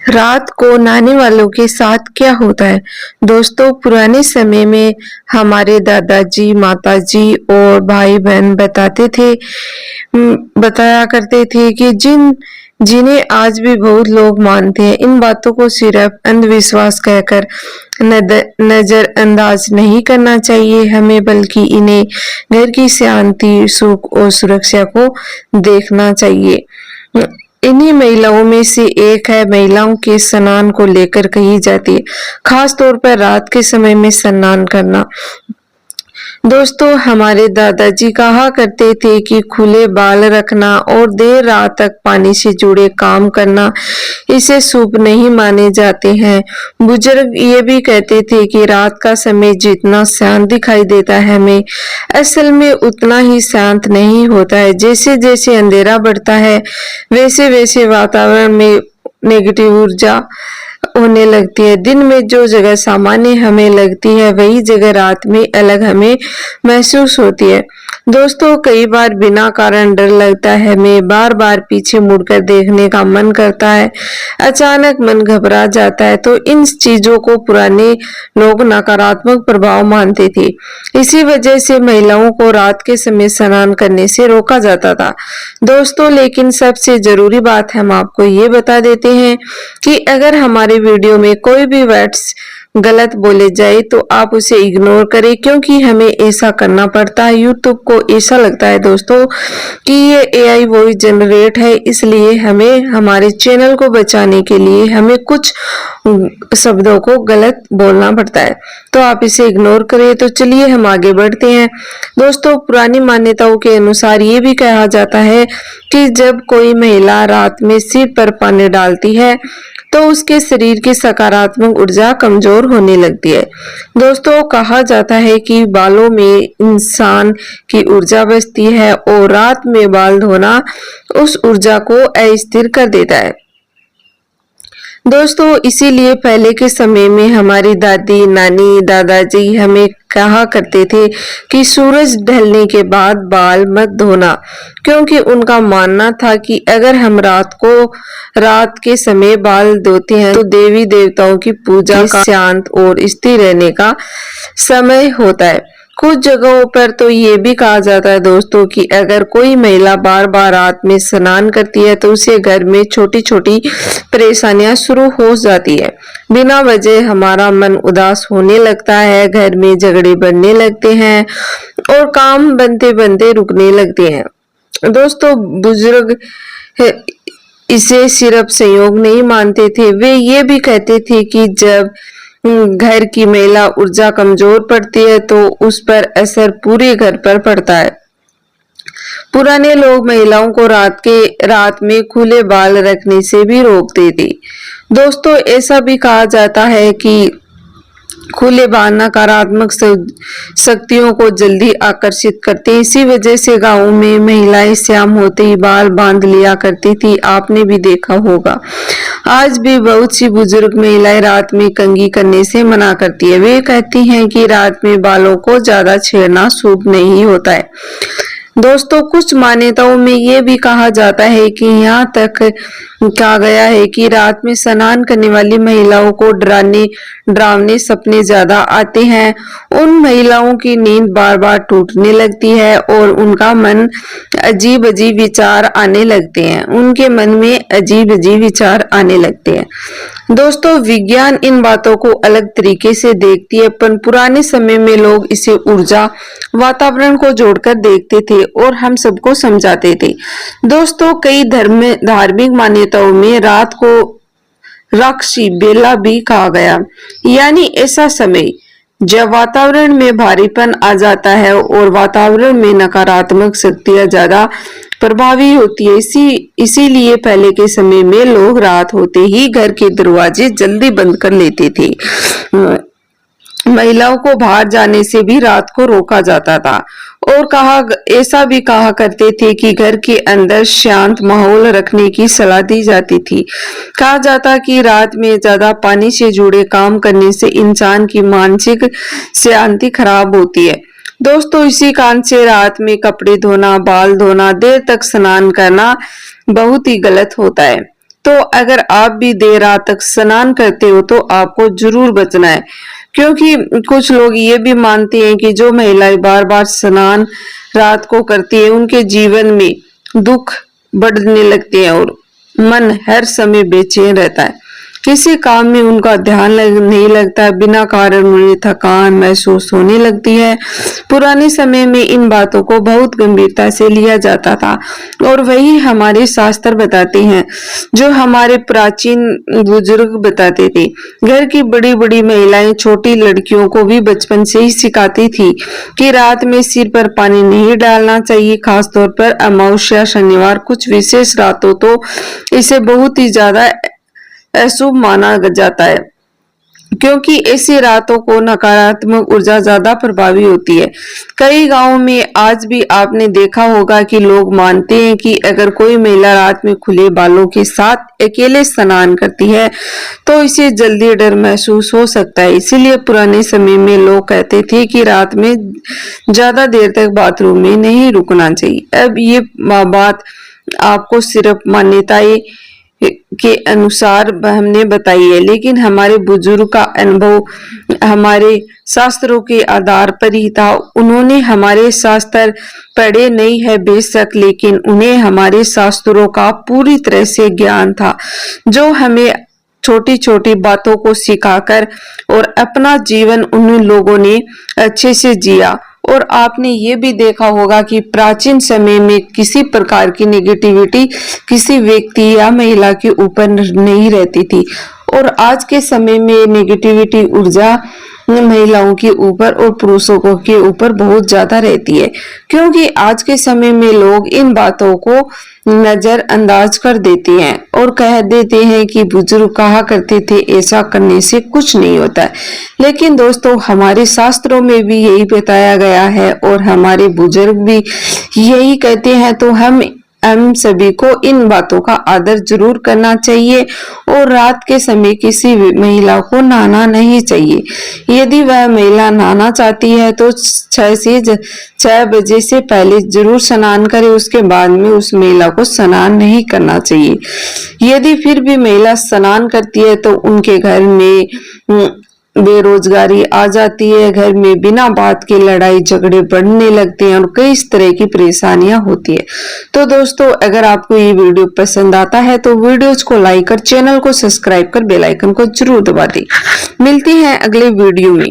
रात को नहाने वालों के साथ क्या होता है? दोस्तों, पुराने समय में हमारे दादाजी, माताजी और भाई-बहन बताया करते थे कि जिन्हें आज भी बहुत लोग मानते हैं। इन बातों को सिर्फ अंधविश्वास कहकर नजरअंदाज नहीं करना चाहिए हमें, बल्कि इन्हें घर की शांति, सुख और सुरक्षा को देखना चाहिए। इन्हीं महिलाओं में से एक है महिलाओं के स्नान को लेकर कही जाती है, खास तौर पर रात के समय में स्नान करना। दोस्तों, हमारे दादाजी कहा करते थे कि खुले बाल रखना और देर रात तक पानी से जुड़े काम करना इसे शुभ नहीं माने जाते हैं। बुजुर्ग ये भी कहते थे कि रात का समय जितना शांत दिखाई देता है हमें, असल में उतना ही शांत नहीं होता है। जैसे जैसे अंधेरा बढ़ता है वैसे वैसे वातावरण में नेगेटिव ऊर्जा होने लगती है। दिन में जो जगह सामान्य हमें लगती है वही जगह रात में अलग हमें महसूस होती है। दोस्तों, कई बार बिना कारण डर लगता है, हमें बार बार पीछे मुड़कर देखने का मन करता है, अचानक मन घबरा जाता है। तो इन चीजों को पुराने लोग नकारात्मक प्रभाव मानते थे। इसी वजह से महिलाओं को रात के समय स्नान करने से रोका जाता था। दोस्तों, लेकिन सबसे जरूरी बात हम आपको ये बता देते हैं कि अगर हमारे वीडियो में कोई भी वर्ड्स गलत बोले जाए तो आप उसे इग्नोर करें, क्योंकि हमें ऐसा करना पड़ता है। यूट्यूब को ऐसा लगता है दोस्तों कि ये एआई वॉइस जनरेट है, इसलिए हमें हमारे चैनल को बचाने के लिए हमें कुछ शब्दों को गलत बोलना पड़ता है, तो आप इसे इग्नोर करें। तो चलिए हम आगे बढ़ते हैं। दोस्तों, पुरानी मान्यताओं के अनुसार ये भी कहा जाता है कि जब कोई महिला रात में सिर पर पानी डालती है तो उसके शरीर की सकारात्मक ऊर्जा कमजोर होने लगती है। दोस्तों, कहा जाता है कि बालों में इंसान की ऊर्जा बसती है और रात में बाल धोना उस ऊर्जा को अस्थिर कर देता है। दोस्तों, इसीलिए पहले के समय में हमारी दादी, नानी, दादाजी हमें कहा करते थे कि सूरज ढलने के बाद बाल मत धोना, क्योंकि उनका मानना था कि अगर हम रात के समय बाल धोते हैं तो देवी देवताओं की पूजा का शांत और स्थिर रहने का समय होता है। कुछ जगहों पर तो ये भी कहा जाता है दोस्तों कि अगर कोई महिला बार बार रात में स्नान करती है तो उसे घर में छोटी छोटी परेशानियां शुरू हो जाती है। बिना वजह हमारा मन उदास होने लगता है, घर में झगड़े बढ़ने लगते हैं और काम बनते बनते रुकने लगते हैं। दोस्तों, बुजुर्ग इसे सिर्फ संयोग नहीं मानते थे, वे ये भी कहते थे कि जब घर की महिला ऊर्जा कमजोर पड़ती है तो उस पर असर पूरे घर पर पड़ता है। पुराने लोग महिलाओं को रात में खुले बाल रखने से भी रोकते थे। दोस्तों, ऐसा भी कहा जाता है कि खुले बाल नकारात्मक शक्तियों को जल्दी आकर्षित करते हैं। इसी वजह से गांवों में महिलाएं शाम होते ही बाल बांध लिया करती थी, आपने भी देखा होगा। आज भी बहुत सी बुजुर्ग महिलाएं रात में कंघी करने से मना करती है। वे कहती हैं कि रात में बालों को ज्यादा छेड़ना शुभ नहीं होता है। दोस्तों, कुछ मान्यताओं में ये भी कहा जाता है कि यहाँ तक कहा गया है कि रात में स्नान करने वाली महिलाओं को डरावने सपने ज्यादा आते हैं। उन महिलाओं की नींद बार बार टूटने लगती है और उनका मन अजीब अजीब विचार आने लगते हैं, उनके मन में अजीब अजीब विचार आने लगते हैं। दोस्तों, विज्ञान इन बातों को अलग तरीके से देखती है, पर पुराने समय में लोग इसे ऊर्जा, वातावरण को जोड़कर देखते थे और हम सबको समझाते थे। दोस्तों, कई धार्मिक मान्यताओं में रात को राक्षसी बेला भी कहा गया, यानी ऐसा समय जब वातावरण में भारीपन आ जाता है और वातावरण में नकारात्मक शक्तियां ज्यादा प्रभावी होती है। इसीलिए पहले के समय में लोग रात होते ही घर के दरवाजे जल्दी बंद कर लेते थे। महिलाओं को बाहर जाने से भी रात को रोका जाता था और ऐसा भी कहा करते थे कि घर के अंदर शांत माहौल रखने की सलाह दी जाती थी। कहा जाता कि रात में ज्यादा पानी से जुड़े काम करने से इंसान की मानसिक शांति खराब होती है। दोस्तों, इसी कारण से रात में कपड़े धोना, बाल धोना, देर तक स्नान करना बहुत ही गलत होता है। तो अगर आप भी देर रात तक स्नान करते हो तो आपको जरूर बचना है, क्योंकि कुछ लोग ये भी मानते हैं कि जो महिलाएं बार बार स्नान रात को करती है उनके जीवन में दुख बढ़ने लगते हैं और मन हर समय बेचैन रहता है, किसी काम में उनका ध्यान नहीं लगता, बिना कारण उन्हें थकान महसूस होने लगती है। पुराने समय में इन बातों को बहुत गंभीरता से लिया जाता था और वही हमारे शास्त्र बताते हैं, जो हमारे प्राचीन बुजुर्ग बताते थे। घर की बड़ी बड़ी महिलाएं छोटी लड़कियों को भी बचपन से ही सिखाती थी कि रात में सिर पर पानी नहीं डालना चाहिए, खासतौर पर अमावस्या, शनिवार, कुछ विशेष रातों तो इसे बहुत ही ज्यादा अशुभ माना जाता है, क्योंकि ऐसी रातों को नकारात्मक ऊर्जा ज्यादा प्रभावी होती है। कई गांवों में आज भी आपने देखा होगा कि लोग मानते हैं कि अगर कोई महिला रात में खुले बालों के साथ अकेले स्नान करती है तो इसे जल्दी डर महसूस हो सकता है। इसीलिए पुराने समय में लोग कहते थे कि रात में ज्यादा देर तक बाथरूम में नहीं रुकना चाहिए। अब ये बात आपको सिर्फ मान्यताएं के अनुसार हमने बताई है, लेकिन हमारे बुजुर्ग का अनुभव हमारे शास्त्रों के आधार पर ही था। उन्होंने हमारे शास्त्र पढ़े नहीं है बेशक, लेकिन उन्हें हमारे शास्त्रों का पूरी तरह से ज्ञान था, जो हमें छोटी छोटी बातों को सिखाकर और अपना जीवन उन लोगों ने अच्छे से जिया। और आपने ये भी देखा होगा कि प्राचीन समय में किसी प्रकार की नेगेटिविटी किसी व्यक्ति या महिला के ऊपर नहीं रहती थी, और आज के समय में नेगेटिविटी ऊर्जा महिलाओं के ऊपर और पुरुषों के ऊपर बहुत ज्यादा रहती है, क्योंकि आज के समय में लोग इन बातों को नजरअंदाज कर देते हैं और कह देते हैं कि बुजुर्ग कहा करते थे ऐसा करने से कुछ नहीं होता है। लेकिन दोस्तों, हमारे शास्त्रों में भी यही बताया गया है और हमारे बुजुर्ग भी यही कहते हैं, तो हम सभी को इन बातों का आदर जरूर करना चाहिए और रात के समय किसी महिला को नहाना नहीं चाहिए। यदि वह महिला नहाना चाहती है तो 6 बजे से पहले जरूर स्नान करे, उसके बाद में उस महिला को स्नान नहीं करना चाहिए। यदि फिर भी महिला स्नान करती है तो उनके घर में बेरोजगारी आ जाती है, घर में बिना बात के लड़ाई झगड़े बढ़ने लगते हैं और कई इस तरह की परेशानियां होती है। तो दोस्तों, अगर आपको ये वीडियो पसंद आता है तो वीडियोज को लाइक कर चैनल को सब्सक्राइब कर बेल आइकन को जरूर दबा दें। मिलती हैं अगले वीडियो में।